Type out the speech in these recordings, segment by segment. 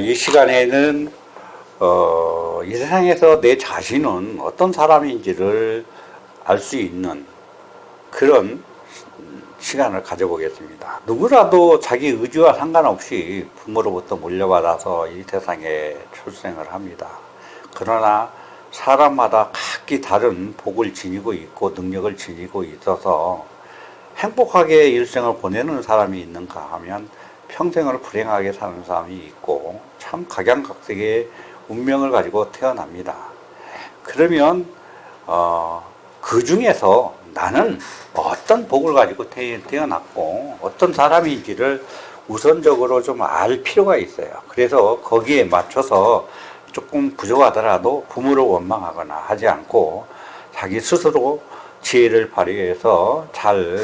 이 시간에는 이 세상에서 내 자신은 어떤 사람인지를 알 수 있는 그런 시간을 가져보겠습니다. 누구라도 자기 의지와 상관없이 부모로부터 물려받아서 이 세상에 출생을 합니다. 그러나 사람마다 각기 다른 복을 지니고 있고 능력을 지니고 있어서 행복하게 일생을 보내는 사람이 있는가 하면 평생을 불행하게 사는 사람이 있고 참 각양각색의 운명을 가지고 태어납니다. 그러면 그 중에서 나는 어떤 복을 가지고 태어났고 어떤 사람인지를 우선적으로 좀 알 필요가 있어요. 그래서 거기에 맞춰서 조금 부족하더라도 부모를 원망하거나 하지 않고 자기 스스로 지혜를 발휘해서 잘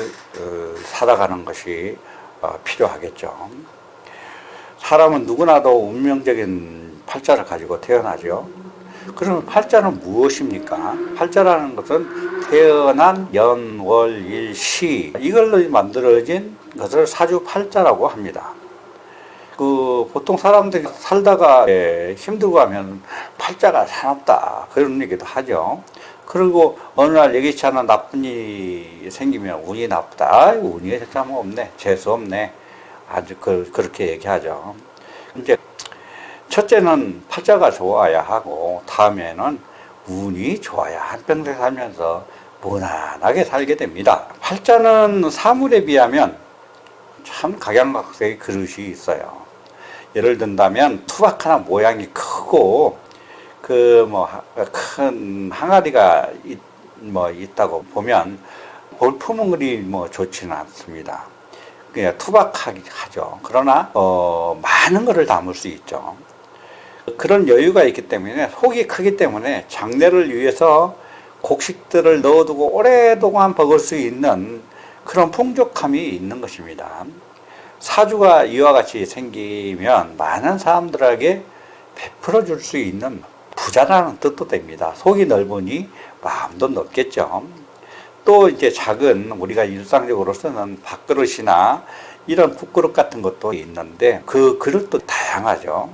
살아가는 것이 필요하겠죠. 사람은 누구나도 운명적인 팔자를 가지고 태어나죠. 그러면 팔자는 무엇입니까? 팔자라는 것은 태어난 연, 월, 일, 시 이걸로 만들어진 것을 사주팔자라고 합니다. 보통 사람들이 살다가 힘들고 하면 팔자가 사납다 그런 얘기도 하죠. 그리고 어느 날 예기치 않은 나쁜 일이 생기면 운이 나쁘다. 운이 참 없네. 재수 없네. 아주 그렇게 얘기하죠. 이제 첫째는 팔자가 좋아야 하고 다음에는 운이 좋아야 한평생 살면서 무난하게 살게 됩니다. 팔자는 사물에 비하면 참 각양각색의 그릇이 있어요. 예를 든다면 투박 하나 모양이 크고 큰 항아리가 있다고 보면 볼품은 그리 좋지는 않습니다. 그냥 투박하게 하죠. 그러나 많은 것을 담을 수 있죠. 그런 여유가 있기 때문에 속이 크기 때문에 장래를 위해서 곡식들을 넣어두고 오랫동안 먹을 수 있는 그런 풍족함이 있는 것입니다. 사주가 이와 같이 생기면 많은 사람들에게 베풀어 줄 수 있는 부자라는 뜻도 됩니다. 속이 넓으니 마음도 넓겠죠. 또 이제 작은 우리가 일상적으로 쓰는 밥그릇이나 이런 국그릇 같은 것도 있는데 그 그릇도 다양하죠.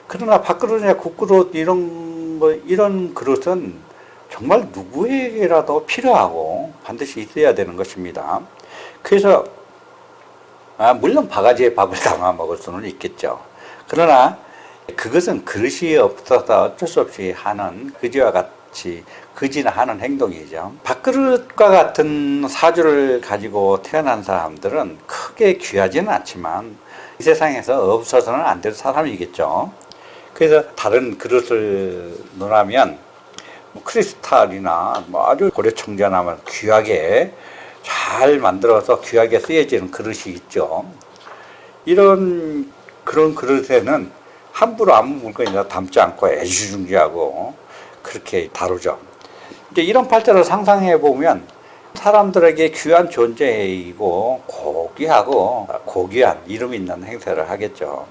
그러나 밥그릇이나 국그릇 이런 그릇은 정말 누구에게라도 필요하고 반드시 있어야 되는 것입니다. 그래서 물론 바가지에 밥을 담아 먹을 수는 있겠죠. 그러나 그것은 그릇이 없어서 어쩔 수 없이 하는 그지와 같이 그지나 하는 행동이죠. 밥그릇과 같은 사주를 가지고 태어난 사람들은 크게 귀하지는 않지만 이 세상에서 없어서는 안 될 사람이겠죠. 그래서 다른 그릇을 놓으면 크리스탈이나 아주 고려청자나면 귀하게 잘 만들어서 귀하게 쓰여지는 그릇이 있죠. 그런 그릇에는 함부로 아무 물건이나 담지 않고 애지중지하고 그렇게 다루죠. 이제 이런 팔자를 상상해 보면 사람들에게 귀한 존재이고 고귀하고 고귀한 이름 있는 행세를 하겠죠.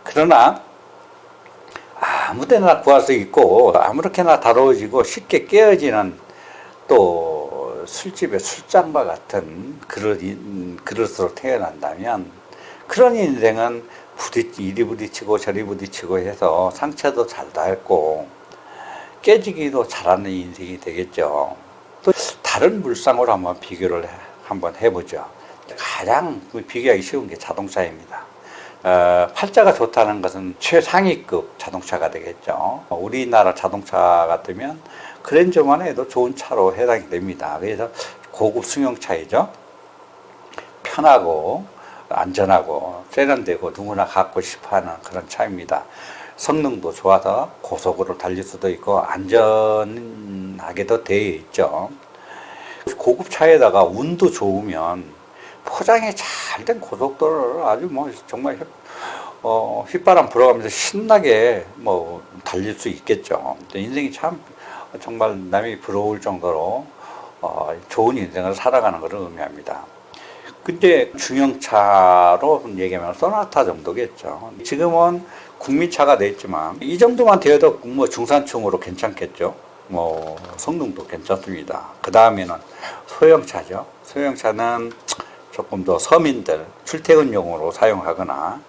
그러나 아무데나 구할 수 있고 아무렇게나 다뤄지고 쉽게 깨어지는 또 술집의 술장과 같은 그릇으로 태어난다면 그런 인생은 이리 부딪히고 저리 부딪히고 해서 상처도 잘 닳고 깨지기도 잘하는 인생이 되겠죠. 또 다른 물상으로 한번 비교를 해보죠. 가장 비교하기 쉬운 게 자동차입니다. 팔자가 좋다는 것은 최상위급 자동차가 되겠죠. 우리나라 자동차 같으면 그랜저만 해도 좋은 차로 해당이 됩니다. 그래서 고급 승용차이죠. 편하고 안전하고 세련되고 누구나 갖고 싶어하는 그런 차입니다. 성능도 좋아서 고속으로 달릴 수도 있고 안전하게도 되어 있죠. 고급 차에다가 운도 좋으면 포장이 잘 된 고속도로를 아주 정말 휘바람 불어가면서 신나게 달릴 수 있겠죠. 인생이 참 정말 남이 부러울 정도로 좋은 인생을 살아가는 것을 의미합니다. 근데 중형차로 얘기하면 소나타 정도겠죠. 지금은 국민차가 됐지만 이 정도만 되어도 중산층으로 괜찮겠죠. 성능도 괜찮습니다. 그 다음에는 소형차죠. 소형차는 조금 더 서민들 출퇴근용으로 사용하거나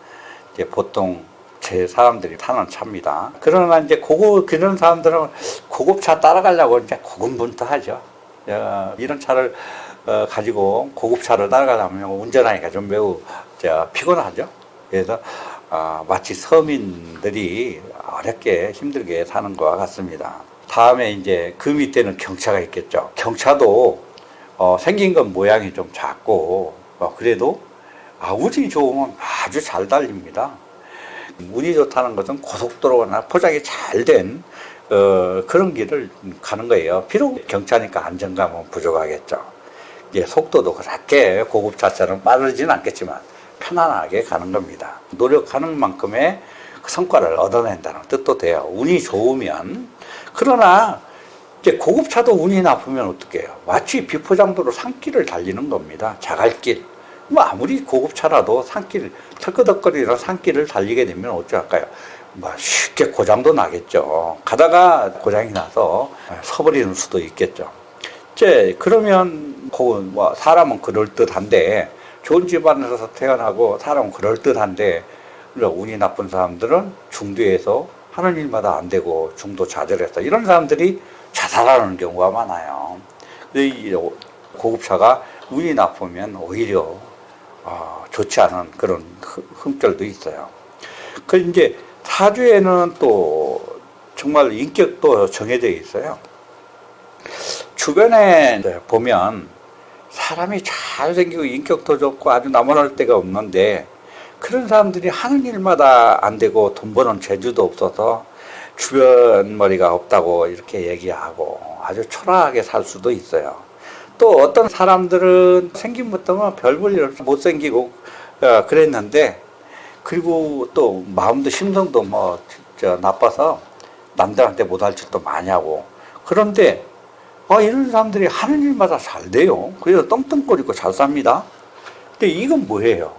이제 보통 제 사람들이 타는 차입니다. 그러나 이제 그런 사람들은 고급차 따라가려고 이제 고군분투하죠. 이런 차를 가지고 고급차를 따라가려면 운전하기가 좀 매우 피곤하죠. 그래서 마치 서민들이 어렵게 힘들게 사는 것과 같습니다. 다음에 이제 그 밑에는 경차가 있겠죠. 경차도 생긴 건 모양이 좀 작고 그래도 운이 좋으면 아주 잘 달립니다. 운이 좋다는 것은 고속도로나 포장이 잘 된 그런 길을 가는 거예요. 비록 경차니까 안정감은 부족하겠죠. 속도도 그렇게 고급차처럼 빠르지는 않겠지만 편안하게 가는 겁니다. 노력하는 만큼의 성과를 얻어낸다는 뜻도 돼요. 운이 좋으면. 그러나 이제 고급차도 운이 나쁘면 어떻게 해요? 마치 비포장도로 산길을 달리는 겁니다. 자갈길. 아무리 고급차라도 산길, 털끄덕거리는 산길을 달리게 되면 어쩌할까요? 쉽게 고장도 나겠죠. 가다가 고장이 나서 서버리는 수도 있겠죠. 그러면 사람은 그럴듯한데, 좋은 집안에서 태어나고 사람은 그럴듯한데, 운이 나쁜 사람들은 중도에서 하는 일마다 안 되고 중도 좌절해서 이런 사람들이 자살하는 경우가 많아요. 근데 이 고급차가 운이 나쁘면 오히려 좋지 않은 그런 흠결도 있어요. 이제 사주에는 또 정말 인격도 정해져 있어요. 주변에 보면 사람이 잘생기고 인격도 좋고 아주 나무랄 데가 없는데 그런 사람들이 하는 일마다 안 되고 돈 버는 재주도 없어서 주변 머리가 없다고 이렇게 얘기하고 아주 초라하게 살 수도 있어요. 또 어떤 사람들은 생김부터는 별 볼 일 없이 못생기고 그랬는데 그리고 또 마음도 심성도 나빠서 남들한테 못할 짓도 많이 하고 그런데 이런 사람들이 하는 일마다 잘 돼요. 그래서 떵떵거리고 잘 삽니다. 근데 이건 뭐예요?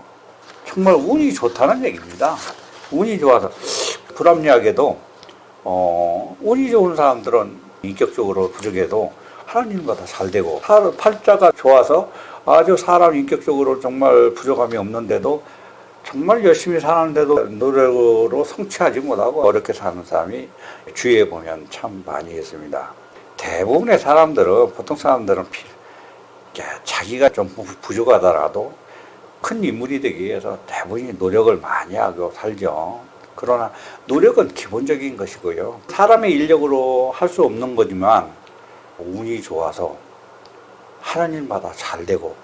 정말 운이 좋다는 얘기입니다. 운이 좋아서 불합리하게도 운이 좋은 사람들은 인격적으로 부족해도 하는 일마다 잘 되고 팔자가 좋아서 아주 사람 인격적으로 정말 부족함이 없는데도 정말 열심히 사는데도 노력으로 성취하지 못하고 어렵게 사는 사람이 주위에 보면 참 많이 있습니다. 대부분의 사람들은 보통 사람들은 자기가 좀 부족하더라도 큰 인물이 되기 위해서 대부분이 노력을 많이 하고 살죠. 그러나 노력은 기본적인 것이고요. 사람의 인력으로 할 수 없는 거지만 운이 좋아서 하는 일마다 잘 되고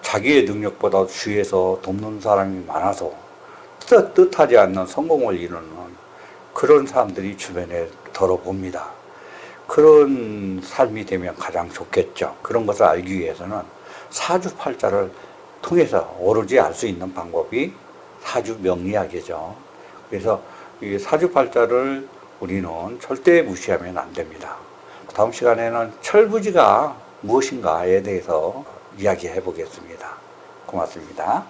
자기의 능력보다 주위에서 돕는 사람이 많아서 뜻하지 않는 성공을 이루는 그런 사람들이 주변에 덜어봅니다. 그런 삶이 되면 가장 좋겠죠. 그런 것을 알기 위해서는 사주팔자를 통해서 오로지 알 수 있는 방법이 사주명리학이죠. 그래서 이 사주팔자를 우리는 절대 무시하면 안 됩니다. 다음 시간에는 철부지가 무엇인가에 대해서 이야기해 보겠습니다. 고맙습니다.